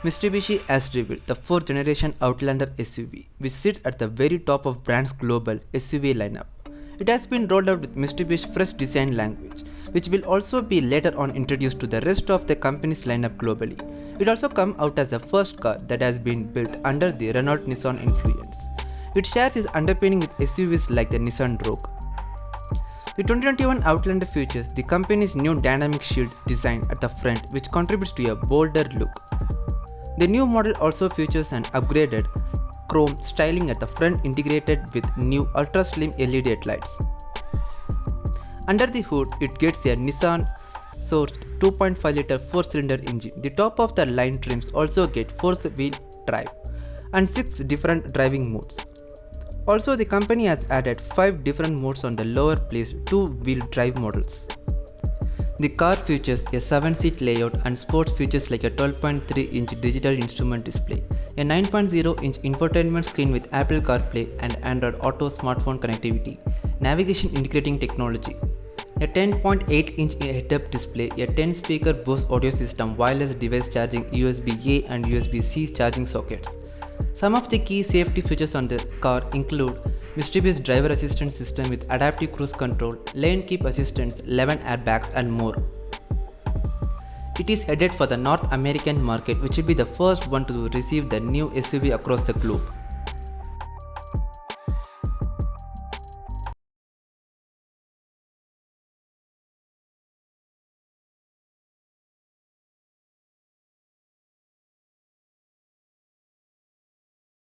Mitsubishi has revealed the 4th generation Outlander SUV, which sits at the very top of brand's global SUV lineup. It has been rolled out with Mitsubishi's fresh design language, which will also be later on introduced to the rest of the company's lineup globally. It also comes out as the first car that has been built under the Renault-Nissan influence. It shares its underpinning with SUVs like the Nissan Rogue. The 2021 Outlander features the company's new dynamic shield design at the front, which contributes to a bolder look. The new model also features an upgraded chrome styling at the front integrated with new ultra-slim LED headlights. Under the hood, it gets a Nissan-sourced 2.5-liter 4-cylinder engine. The top-of-the-line trims also get 4-wheel drive and 6 different driving modes. Also, the company has added 5 different modes on the lower-placed 2-wheel drive models. The car features a 7-seat layout and sports features like a 12.3-inch digital instrument display, a 9.0-inch infotainment screen with Apple CarPlay and Android Auto smartphone connectivity, navigation integrating technology, a 10.8-inch head-up display, a 10-speaker Bose audio system, wireless device charging, USB-A and USB-C charging sockets. Some of the key safety features on the car include Mitsubishi's driver assistance system with adaptive cruise control, lane keep assistance, 11 airbags and more. It is headed for the North American market, which will be the first one to receive the new SUV across the globe.